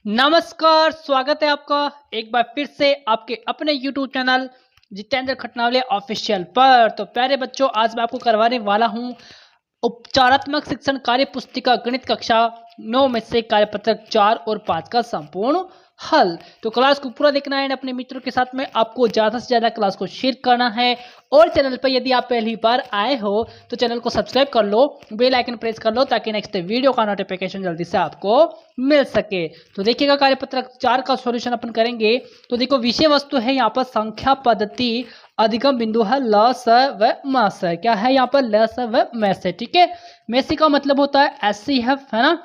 नमस्कार, स्वागत है आपका एक बार फिर से आपके अपने YouTube चैनल जितेंद्र खटनावले ऑफिशियल पर। तो प्यारे बच्चों, आज मैं आपको करवाने वाला हूं उपचारात्मक शिक्षण कार्य पुस्तिका गणित कक्षा 9 में से कार्यपत्रक 4 और 5 का संपूर्ण हल। तो क्लास को पूरा देखना है, अपने मित्रों के साथ में आपको ज़्यादा से ज़्यादा क्लास को शेयर करना है। और चैनल पर यदि आप पहली बार आए हो तो चैनल को सब्सक्राइब कर लो, बेल आइकन प्रेस कर लो ताकि नेक्स्ट वीडियो का नोटिफिकेशन जल्दी से आपको मिल सके। तो देखिएगा, कार्यपत्रक 4 का सॉल्यूशन अपन करेंगे। तो देखो, विषय वस्तु है यहाँ पर संख्या पद्धति, अधिगम बिंदु है ल स व म स। क्या है यहाँ पर? ल स व म स। ठीक है, में से का मतलब होता है एचसीएफ, है ना।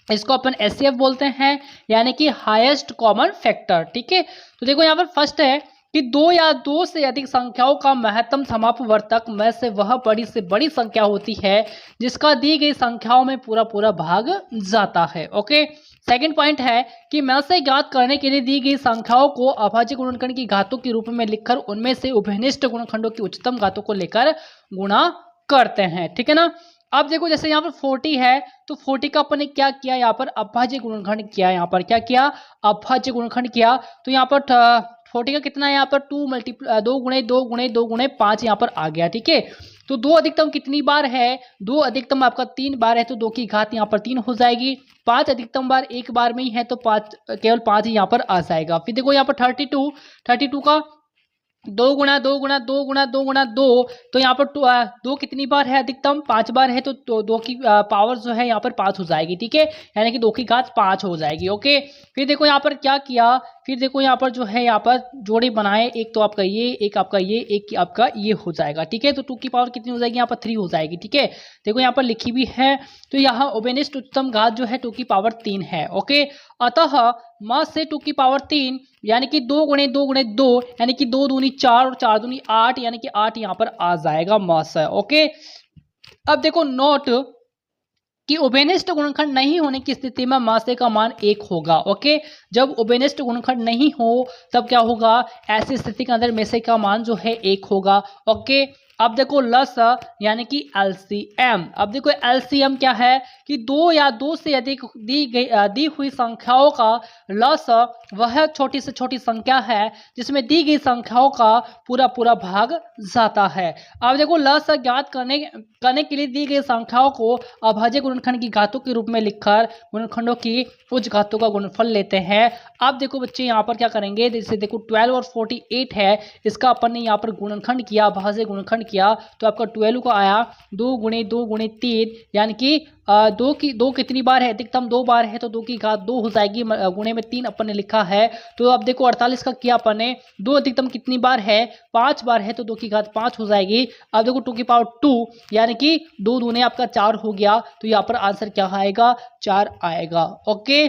इसको अपन एचसीएफ बोलते हैं, यानी कि हाईएस्ट कॉमन फैक्टर। ठीक है, तो देखो यहाँ पर फर्स्ट है कि दो या दो से अधिक संख्याओं का महत्तम समापवर्तक में से वह बड़ी से बड़ी संख्या होती है जिसका दी गई संख्याओं में पूरा पूरा भाग जाता है। ओके, सेकंड पॉइंट है कि में से ज्ञात करने के लिए दी गई संख्याओं को अभाज्य गुणनखंड की घातों के रूप में लिखकर उनमें से उभयनिष्ठ गुणनखंडों की उच्चतम घातों को लेकर गुणा करते हैं। ठीक है ना। अब देखो, जैसे यहाँ पर 40 है तो 40 का अपन ने क्या किया, यहाँ पर अभाज्य गुणनखंड किया। यहाँ पर क्या किया? अभाज्य गुणनखंड किया। तो यहाँ पर 40 का कितना है? यहाँ पर 2 गुणे 2 गुणे 2 गुणे 5 यहाँ पर आ गया। ठीक है, तो 2 अधिकतम कितनी बार है? 2 अधिकतम आपका 3 बार है, तो 2 की घात यहाँ पर 3 हो जाएगी। 5 अधिकतम बार एक बार में ही है, तो 5 केवल 5 ही यहाँ पर आ जाएगा। फिर देखो यहाँ पर 32 का 2 गुणा 2 गुणा 2 गुणा 2 गुणा 2, तो यहाँ पर 2 कितनी बार है? अधिकतम 5 बार है, तो 2 की पावर जो है यहाँ पर 5 हो जाएगी। ठीक है, यानी कि 2 की घात 5 हो जाएगी। ओके, फिर देखो यहाँ पर क्या किया, फिर देखो यहाँ पर जो है यहाँ पर जोड़े बनाए, एक तो आपका ये, एक आपका ये, एक आपका ये हो जाएगा। ठीक है, तो 2 की पावर कितनी हो जाएगी? यहाँ पर 3 हो जाएगी। ठीक है, देखो यहाँ पर लिखी भी है, तो यहाँ उभयनिष्ठ उच्चतम घात जो है 2 की पावर 3 है। ओके, अतः म से 2 की पावर 3 यानी कि 2 गुणे 2 गुणे 2 यानी कि 2 दूनी 4 और 4 दूनी 8 यानी कि 8 यहाँ पर आ जाएगा म से। ओके, अब देखो नोट कि उभयनिष्ठ गुणनखंड नहीं होने की स्थिति में म से का मान 1 होगा। ओके, जब उभयनिष्ठ गुणनखंड नहीं हो तब क्या होगा? ऐसी स्थिति के अंदर में से का मान जो है 1 होगा। ओके, अब देखो लस यानी कि एलसीएम। अब देखो एलसीएम क्या है कि 2 या 2 से अधिक दी हुई संख्याओं का लस वह छोटी से छोटी संख्या है जिसमें दी गई संख्याओं का पूरा पूरा भाग जाता है। अब देखो लस ज्ञात करने के लिए दी गई संख्याओं को अभाज्य गुणनखंड की घातों के रूप में लिखकर गुणनखंडों की उच्च घातों का गुणनफल लेते हैं। अब देखो बच्चे यहाँ पर क्या करेंगे, जैसे देखो 12 और 48 है, इसका अपन ने यहाँ पर गुणनखंड किया, अभाज्य गुणनखंड किया, तो आपका 12 का आया 2 गुणे 2 गुणे 3 यानी कि 2 कितनी बार है? अधिकतम 2 बार है, तो 2 की घात 2 हो जाएगी, गुणे में 3 अपन ने लिखा है। तो अब देखो 48 का किया अपन ने, 2 अधिकतम कितनी बार है? 5 बार है, तो 2 की घात 5 हो जाएगी। अब देखो 2 की पावर 2 यानी कि 2 दूने आपका 4 हो गया, तो यहाँ पर आंसर क्या आएगा? 4 आएगा। ओके,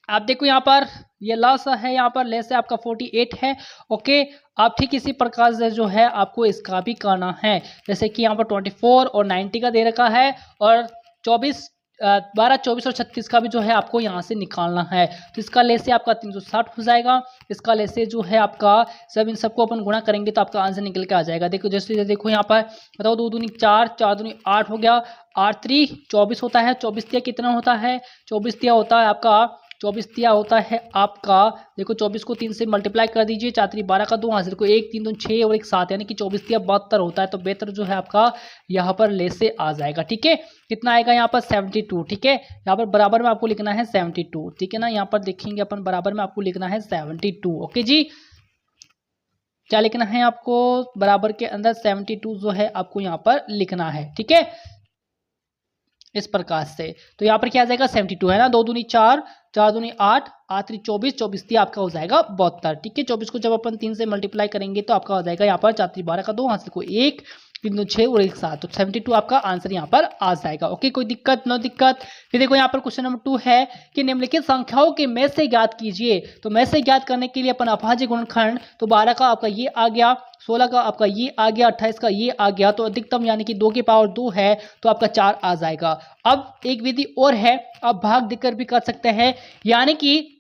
आप देखो यहाँ पर ये लॉस है, यहाँ पर लेस है आपका 48 है। ओके, आप ठीक इसी प्रकार से जो है आपको इसका भी करना है, जैसे कि यहाँ पर 24 और 90 का दे रखा है, और 24 12 24 और 36 का भी जो है आपको यहाँ से निकालना है। तो इसका लेस से आपका 360 हो जाएगा, इसका लेस से जो है आपका सब इन सबको अपन गुणा करेंगे तो आपका आंसर निकल के आ जाएगा। देखो जैसे देखो यहाँ पर बताओ, 2 दूनी 4, 4 दूनी 8 हो गया, 8 3 24 होता है, 24 तिया कितना होता है? 24 तिया होता है आपका 24 तिया होता है आपका, देखो 24 को 3 से मल्टीप्लाई कर दीजिए, 4 3 12 का 2 हाजिर को 1 3 2 6 और 1 7 यानी कि 24 तिया 72 होता है। तो बेहतर जो है आपका यहाँ पर ले से आ जाएगा। ठीक है, कितना आएगा यहाँ पर? 72। ठीक है, यहाँ पर बराबर में आपको लिखना है 72। ठीक है ना, यहाँ पर देखेंगे अपन बराबर में आपको लिखना है 72। ओके जी, क्या लिखना है आपको? बराबर के अंदर 72 जो है आपको यहाँ पर लिखना है। ठीक है, इस प्रकार से तो यहाँ पर क्या आ जाएगा? 72 है ना, 2 दूनी 4, 4 दूनी 8, 8 3 24, 24 3 आपका हो जाएगा 72। ठीक है, 24 को जब अपन 3 से मल्टीप्लाई करेंगे तो आपका हो जाएगा यहाँ पर 4 3 12 का 2 हासिल को 1 3 2 6 और 1 7, तो 72 आपका आंसर यहाँ पर आ जाएगा। ओके, कोई दिक्कत? नो दिक्कत। फिर देखो यहाँ पर क्वेश्चन नंबर 2 है कि निम्नलिखित संख्याओं के में से ज्ञात कीजिए। तो में से ज्ञात करने के लिए अपन अभाज्य गुणनखंड, तो 12 का आपका ये आ गया, 16 का आपका ये आ गया, 28 का ये आ गया, तो अधिकतम यानी कि 2 की पावर 2 है, तो आपका 4 आ जाएगा। अब एक विधि और है, आप भाग देकर भी कर सकते हैं, यानी कि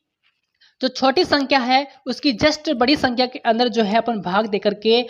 जो छोटी संख्या है उसकी जस्ट बड़ी संख्या के अंदर जो है अपन भाग दे करके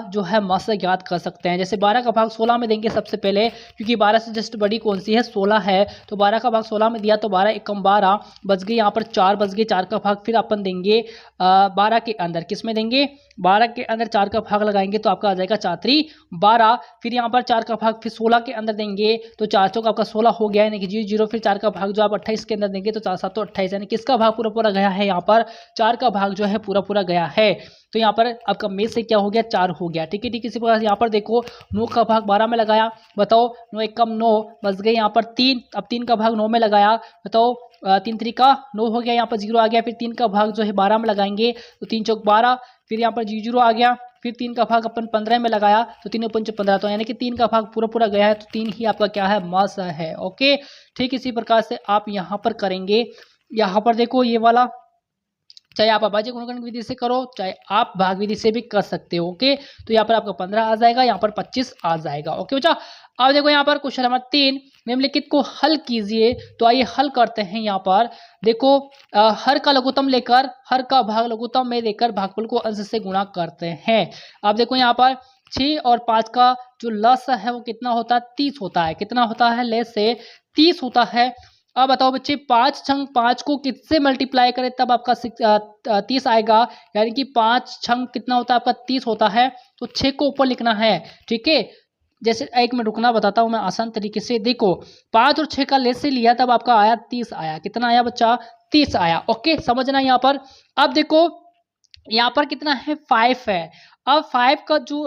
जो है मात्रा ज्ञात कर सकते हैं। जैसे 12 का भाग 16 में देंगे सबसे पहले, क्योंकि 12 से जस्ट बड़ी कौन सी है 16 है, तो 12 का भाग 16 में दिया तो 12 एकम 12 बच गई, यहाँ पर 4 बच गई। 4 का भाग फिर अपन देंगे 12 के अंदर, किस में देंगे 12 के अंदर 4 का भाग लगाएंगे तो आपका आ जाएगा 4 3 12। फिर यहाँ पर 4 का भाग फिर 16 के अंदर देंगे तो 4 चौक आपका 16 हो गया, यानी कि 0 0। फिर 4 का भाग जो आप 28 के अंदर देंगे तो 4 7 तो 28, यानी किसका भाग पूरा पूरा गया है, यहाँ पर 4 का भाग जो है पूरा पूरा गया है। तो यहाँ पर आपका में से क्या हो गया 4 हो गया, ठीक है ठीक। इसी प्रकार यहाँ पर देखो 9 का भाग 12 में लगाया, बताओ 9 एकम 9 बच गए, यहाँ पर 3, अब 3 का भाग 9 में लगाया, बताओ 3 3 का 9 हो गया, यहाँ पर 0 आ गया। फिर 3 का भाग जो है 12 में लगाएंगे तो 3 चौक 12, फिर यहाँ पर 0 आ गया। फिर 3 का भाग अपन 15 में लगाया तो 3 पंच 15, तो यानी कि 3 का भाग पूरा पूरा गया है, तो 3 ही आपका क्या है मास है। ओके ठीक, इसी प्रकार से आप यहाँ पर करेंगे। यहाँ पर देखो ये वाला, चाहे आप अभाज्य गुणनखंड विधि से करो चाहे आप भाग विधि से भी कर सकते हो। ओके तो यहाँ पर आपका 15 आ जाएगा, यहाँ पर 25 आ जाएगा। ओके बच्चा, अब देखो यहाँ पर क्वेश्चन नंबर 3, निम्नलिखित को हल कीजिए। तो आइए हल करते हैं। यहाँ पर देखो हर का लघुत्तम लेकर हर का भाग लघुत्तम में लेकर भागफल को अंश से गुणा करते हैं। अब देखो यहाँ पर 6 और 5 का जो लस है वो कितना होता है 30 होता है, कितना होता है लेस से 30 होता है। अब बताओ बच्चे 5 छंग 5 को किससे मल्टीप्लाई करें तब आपका 30 आएगा, यानी कि 5 छंग कितना होता है आपका 30 होता है, तो 6 को ऊपर लिखना है, ठीक है। जैसे एक मिनट रुकना, बताता हूं मैं आसान तरीके से। देखो 5 और 6 का लेस से लिया तब आपका आया 30 आया, कितना आया बच्चा 30 आया। ओके समझना यहाँ पर। अब देखो यहाँ पर कितना है 5 है। अब 5 का जो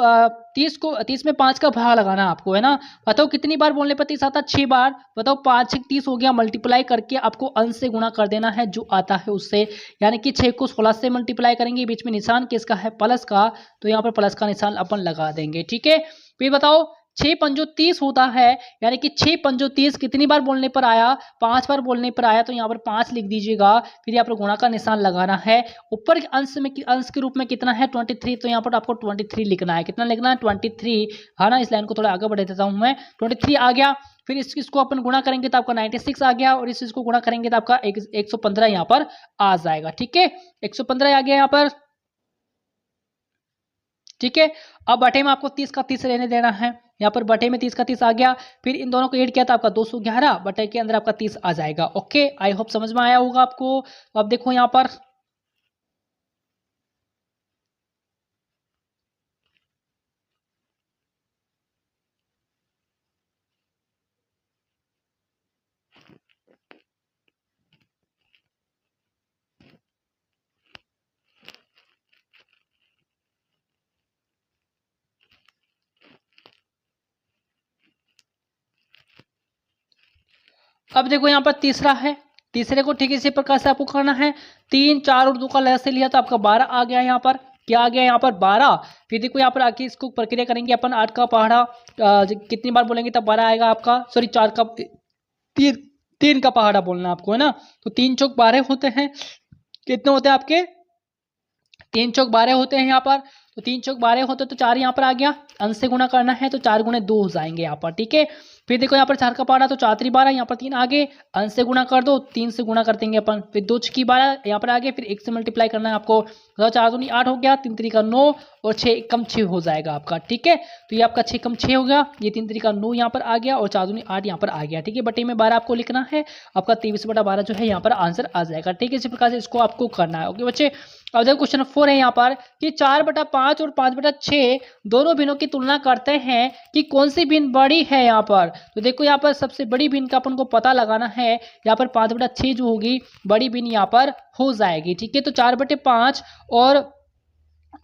30 में 5 का भाग लगाना आपको है ना, बताओ कितनी बार बोलने पर 30 आता है 6 बार। बताओ 5 6 30 हो गया, मल्टीप्लाई करके आपको अंश से गुणा कर देना है जो आता है उससे, यानी कि 6 को 16 से मल्टीप्लाई करेंगे, बीच में निशान किसका है प्लस का, तो यहाँ पर प्लस का निशान अपन लगा देंगे, ठीक है। फिर बताओ 6 पंजो 30 होता है, यानी कि 6 पंजो 30 कितनी बार बोलने पर आया 5 बार बोलने पर आया, तो यहाँ पर 5 लिख दीजिएगा। फिर यहाँ पर गुणा का निशान लगाना है, ऊपर के अंश के रूप में कितना है 23, तो यहाँ पर आपको 23 लिखना है। कितना लिखना है 23 है ना। इस लाइन को थोड़ा आगे बढ़ा देता हूँ मैं। 23 आ गया। फिर इसको अपन गुणा करेंगे तो आपका 96 आ गया, और इस चीज को गुणा करेंगे तो आपका 115 यहाँ पर आ जाएगा, ठीक है। 115 आ गया यहाँ पर, ठीक है। अब बटे में आपको 30 का 30 लेने देना है, यहाँ पर बटे में 30 का 30 आ गया। फिर इन दोनों को ऐड किया तो आपका 211 बटे के अंदर आपका 30 आ जाएगा। ओके आई होप समझ में आया होगा आपको। अब देखो यहाँ पर अब देखो यहाँ पर तीसरा है, तीसरे को ठीक इसी प्रकार से आपको करना है। 3 4 और 2 का लय से लिया तो आपका 12 आ गया यहाँ पर, क्या आ गया यहाँ पर 12। फिर देखो यहाँ पर आके इसको प्रक्रिया करेंगे अपन, 8 का पहाड़ा कितनी बार बोलेंगे तब 12 आएगा आपका, सॉरी 4 का 3 का पहाड़ा बोलना आपको है ना। तो 3 चौक 12 होते हैं, कितने होते हैं आपके 3 चौक 12 होते हैं यहाँ पर। तो 3 चौक 12 होते तो 4 यहाँ पर आ गया, अंश से गुणा करना है तो 4 गुणे 2 हो जाएंगे यहाँ पर, ठीक है। फिर देखो यहाँ पर 4 का पहाड़ा तो 4 3 12, यहाँ पर 3 आगे, अंश से गुणा कर दो, 3 से गुणा कर देंगे अपन। फिर 2 6 12 यहाँ पर आगे, फिर 1 से मल्टीप्लाई करना है आपको, तो 4 दूनी 8 हो गया, 3 3 का 9 और 6 कम 6 हो जाएगा आपका, ठीक है। तो ये आपका 6 कम 6 हो गया, ये 3 3 का 9 यहाँ पर आ गया और 4 दूनी 8 यहाँ पर आ गया, ठीक है। बटे में 12 आपको लिखना है, आपका 23/12 जो है यहाँ पर आंसर आ जाएगा, ठीक है। इसी प्रकार से इसको आपको करना है। ओके बच्चे, अब देखो क्वेश्चन 4 है यहाँ पर कि 4/5 और 5/6 दोनों भिन्नों की तुलना करते हैं कि कौन सी भिन्न बड़ी है यहाँ पर। तो देखो यहाँ पर सबसे बड़ी भिन्न का अपन को पता लगाना है, यहाँ पर 5/6 जो होगी बड़ी भिन्न यहाँ पर हो जाएगी, ठीक है। तो 4/5 और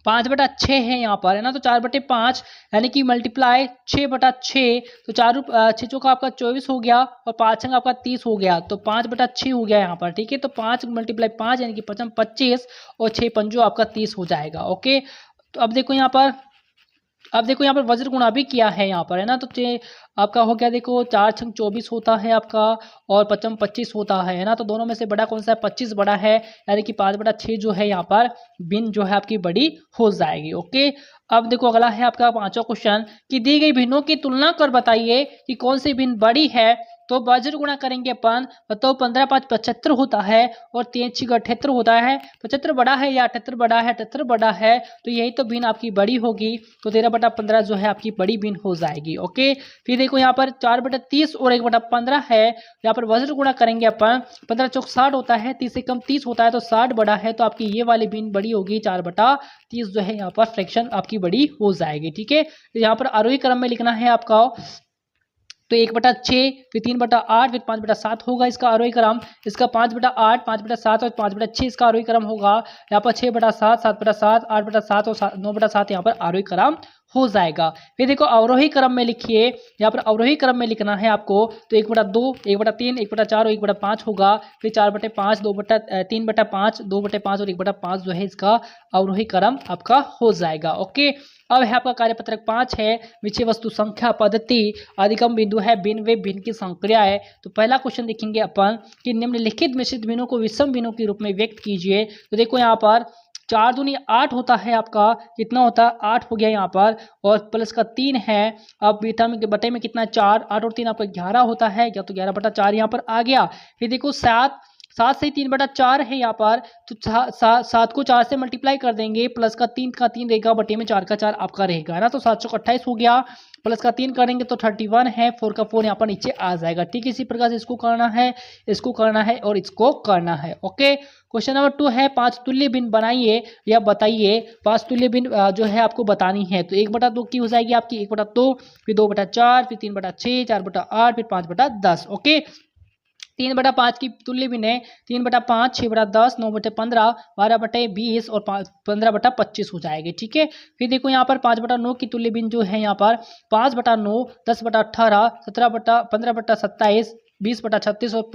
5/6 है यहाँ पर है ना, तो 4/5 यानी कि मल्टीप्लाई 6/6, तो 6 चौका आपका 24 हो गया और 5 छंग आपका 30 हो गया, तो 5/6 हो गया यहाँ पर, ठीक है। तो 5 मल्टीप्लाई 5 यानी कि 5 25 और 6 पंजो आपका 30 हो जाएगा। ओके तो अब देखो यहाँ पर, अब देखो यहाँ पर वज्र गुणा भी किया है यहाँ पर है ना, तो आपका हो गया देखो 4 छंग 24 होता है आपका और 5 25 होता है ना। तो दोनों में से बड़ा कौन सा है 25 बड़ा है, यानी कि 5/6 जो है यहाँ पर भिन्न जो है आपकी बड़ी हो जाएगी। ओके अब देखो अगला है आपका पांचवा क्वेश्चन कि दी गई भिन्नों की तुलना कर बताइए कि कौन सी भिन्न बड़ी है। तो वज्र गुणा करेंगे अपन, बताओ 15 5 75 होता है और 3 6 78 होता है। 75 बड़ा है या 78 बड़ा है? 78 बड़ा है, तो यही तो भिन्न आपकी बड़ी होगी। तो 13/15 जो है आपकी बड़ी भिन्न हो जाएगी। ओके, फिर देखो यहाँ पर 4/30 और 1/15 है। यहाँ पर वज्र गुणा करेंगे अपन, 15 चौक 60 होता है, 30 से कम 30 होता है, तो 60 बड़ा है, तो आपकी ये वाली भिन्न बड़ी होगी। 4/30 जो है यहाँ पर फ्रैक्शन आपकी बड़ी हो जाएगी। ठीक है, तो यहाँ पर आरोही क्रम में लिखना है आपका, तो 1/6, फिर 3/8, फिर 5/7 होगा इसका आरोही क्रम। इसका 5/8, 5/7 और 5/6 इसका आरोही क्रम होगा। यहाँ पर 6/7, 7/7, 8/7 और 9/7 यहाँ पर आरोही क्रम हो जाएगा। फिर देखो अवरोही क्रम में लिखिए, यहाँ पर अवरोही क्रम में लिखना है आपको, तो 1/2, 1/3, 1/4 और 1/5 होगा। फिर 4/5, 3/5, 2/5 और 1/5 जो है इसका अवरोही क्रम आपका हो जाएगा। ओके, अब है आपका कार्यपत्रक 5 है, विषय वस्तु संख्या पद्धति, अधिगम बिंदु है, भिन्न व भिन्न की संक्रिया है। तो पहला क्वेश्चन देखेंगे अपन कि निम्नलिखित मिश्रित भिन्नों को विषम भिन्नों के रूप में व्यक्त कीजिए। तो देखो यहाँ पर 4 दूनी 8 होता है आपका, कितना होता है 8 हो गया यहाँ पर, और प्लस का 3 है। अब बीटा में बटे में कितना है 4, 8 और 3 आपका 11 होता है, या तो 11/4 यहाँ पर आ गया। फिर देखो 7 से 3/4 है यहाँ पर, तो 7 को 4 से मल्टीप्लाई कर देंगे, प्लस का 3 रहेगा, बटे में 4 का 4 आपका रहेगा, है ना। तो 728 हो गया, प्लस का 3 करेंगे तो 31 है, 4 का 4 यहाँ पर नीचे आ जाएगा। ठीक, इसी प्रकार से इसको करना है, इसको करना है और इसको करना है। ओके, क्वेश्चन नंबर 2 है 5 तुल्य भिन्न बनाइए या बताइए। 5 तुल्य भिन्न जो है आपको बतानी है, तो 1/2 की हो जाएगी आपकी 1/2, फिर 2/4, फिर 3/6, 4/8, फिर 5/10। ओके, 3/5 की तुल्य भिन्न है, 3/5, 6/10, 9/15, 12/20 और 15/25 हो जाएगी। ठीक है, फिर देखो यहाँ पर 5/9 की तुल्य भिन्न जो है यहाँ पर 5/9, 10/18, 15/27, 20/36 और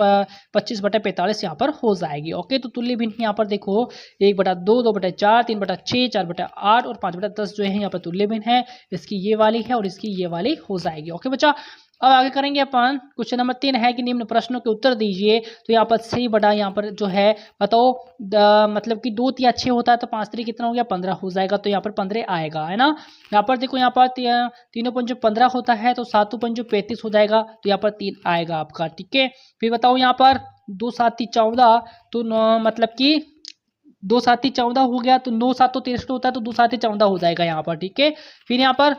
25/45 यहाँ पर हो जाएगी। ओके, तो तुल्य भिन्न यहाँ पर देखो 1/2, 2/4, 3/6, 4/8 और 5/10 जो है यहाँ पर तुल्य भिन्न है। इसकी ये वाली है और इसकी ये वाली हो जाएगी। ओके बच्चा, अब आगे करेंगे अपन। क्वेश्चन नंबर 3 है कि निम्न प्रश्नों के उत्तर दीजिए। तो यहाँ पर 3 बड़ा यहाँ पर जो है बताओ, मतलब कि 2 या 6 होता है, तो 5 3 कितना हो गया 15 हो जाएगा, तो यहाँ पर 15 आएगा, है ना। यहाँ पर देखो यहाँ पर 3 5 15 होता है, तो 7 5 35 हो जाएगा, तो यहाँ पर 3 आएगा आपका। ठीक है, फिर बताओ यहाँ पर 2 7 14, तो मतलब कि 2 7 14 हो गया, तो 9 7 तो 63 होता है, तो 2 7 14 हो जाएगा यहाँ पर। ठीक है, फिर यहाँ पर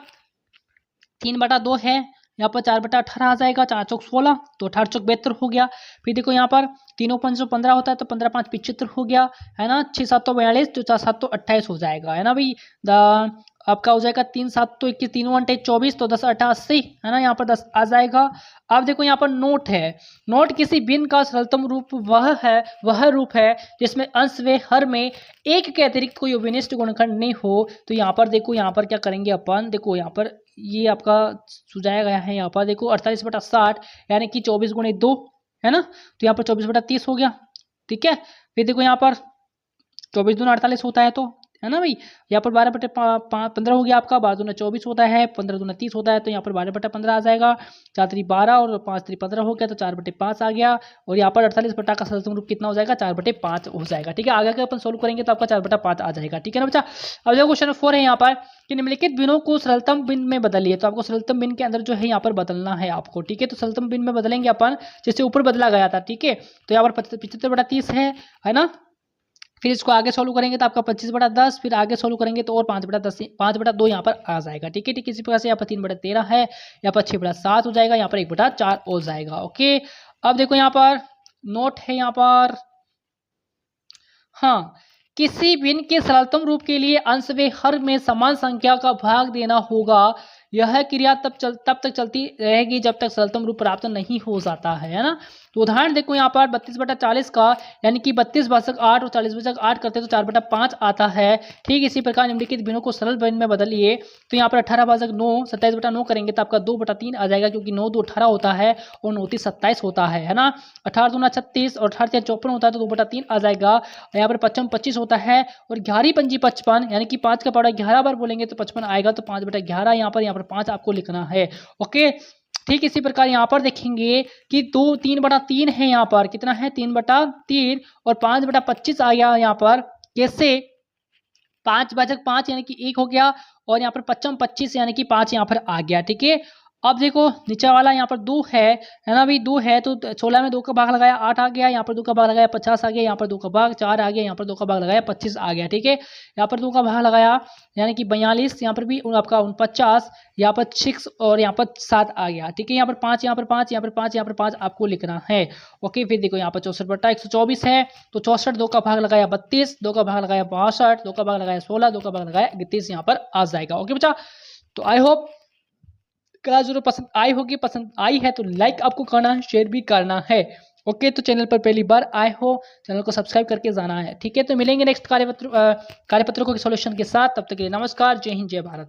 3/2 है, यहाँ पर 4/18 आ जाएगा, 4 चौक 16, तो 18 चौक 72 हो गया। फिर देखो यहाँ पर 3 5 15 होता है, तो 15 5 75 हो गया, है ना। 6 7 42, तो 4 7 28 हो जाएगा, है ना भाई। आपका हो जाएगा 3 7 तो 21, 3 1 24, तो 10 8 80, है ना, यहाँ पर 10 आ जाएगा। अब देखो यहाँ पर नोट है, नोट किसी भिन्न का सरलतम रूप वह रूप है जिसमें अंश व हर में एक के अतिरिक्त कोई विनिष्ट गुणनखंड नहीं हो। तो यहाँ पर देखो, यहाँ पर क्या करेंगे अपन, देखो यहाँ पर ये आपका सुझाया गया है। यहाँ पर देखो 48/60 यानी कि 24 × 2, है ना, तो यहाँ पर 24/30 हो गया। ठीक है, फिर देखो यहाँ पर 24 दूना 48 होता है, तो है ना भाई। यहाँ पर 12/15 हो गया आपका, 12 दूना 24 होता है, 15 दूना 30 होता है, तो यहाँ पर 12/15 आ जाएगा। 4 3 12 और 5 3 15 हो गया, तो 4/5 आ गया। और यहाँ पर 48 का सरलतम रूप कितना हो जाएगा 4/5 हो जाएगा। ठीक है, आगे अगर अपन सोल्व करेंगे तो आपका 4/5 आ जाएगा। ठीक है ना बच्चा। अब जो क्वेश्चन 4 है यहाँ पर कि निम्नलिखित भिन्नों को सरलतम भिन्न में बदलिए। तो आपको सरलतम भिन्न के अंदर जो है यहाँ पर बदलना है आपको। ठीक है, तो सरलतम भिन्न में बदलेंगे अपन, जिससे ऊपर बदला गया था। ठीक है, तो यहाँ पर 75/30 है ना। फिर इसको आगे सोल्व करेंगे तो आपका 25/10, फिर आगे सोल्व करेंगे तो और 5/10, 5/2 यहाँ पर आ जाएगा। ठीक है, ठीक इसी प्रकार से यहाँ पर 3/13 है, यहाँ पर 6/7 हो जाएगा, यहाँ पर 1/4 हो जाएगा। ओके, अब देखो यहाँ पर नोट है यहाँ पर, हाँ, किसी भिन्न के सरलतम रूप के लिए अंश व हर में समान संख्या का भाग देना होगा। यह क्रिया तब तक चलती रहेगी जब तक सरलतम रूप प्राप्त नहीं हो जाता है ना। तो उदाहरण देखो यहाँ पर 32/40 का, यानी कि 32/8 और 40/8 करते तो 4/5 आता है। ठीक इसी प्रकार निम्नलिखित भिन्नों को सरल भिन्न में बदलिए। तो यहाँ पर 18/9 27/9 करेंगे तो आपका 2/3 आ जाएगा, क्योंकि 9 2 18 होता है और 9 3 27 होता है ना। 18 दूना 36 और 18 54 होता है, तो 2/3 आ जाएगा। यहाँ पर 55 25 होता है और 11 पंजी 55, यानी कि 5 का पारा 11 बार बोलेंगे तो 55 आएगा, तो 5/11 यहाँ पर 5 आपको लिखना है। ओके, ठीक इसी प्रकार यहाँ पर देखेंगे कि 3/3 है, यहाँ पर कितना है 3/3 और 5/25 आ गया यहाँ पर। कैसे 5 भाजक 5 यानी कि 1 हो गया, और यहाँ पर 55 25 यानी कि 5 यहाँ पर आ गया। ठीक है, अब देखो नीचे वाला यहाँ पर 2 है ना भाई, 2 है तो 16 में 2 का भाग लगाया 8 आ गया, यहाँ पर 2 का भाग लगाया 50 आ गया, यहाँ पर 2 का भाग 4 आ गया, यहाँ पर 2 का भाग लगाया 25 आ गया। ठीक है, यहाँ पर 2 का भाग लगाया यानी कि 42, यहाँ पर भी आपका 49, यहाँ पर 6 और यहाँ पर 7 आ गया। ठीक है, यहाँ पर 5, यहाँ पर 5, यहाँ पर 5, यहाँ पर 5 आपको लिखना है। ओके, फिर देखो यहाँ पर 64 बटा 124 है, तो 64 2 का भाग लगाया 32, 2 का भाग लगाया 62, 2 का भाग लगाया 16, 2 का भाग लगाया 31 यहाँ पर आ जाएगा। ओके बच्चा, तो आई होप क्लास जरूर पसंद आई होगी, पसंद आई है तो लाइक आपको करना है, शेयर भी करना है। ओके, तो चैनल पर पहली बार आए हो, चैनल को सब्सक्राइब करके जाना है। ठीक है, तो मिलेंगे नेक्स्ट कार्यपत्रों के सॉल्यूशन के साथ, तब तक के लिए नमस्कार, जय हिंद जय भारत।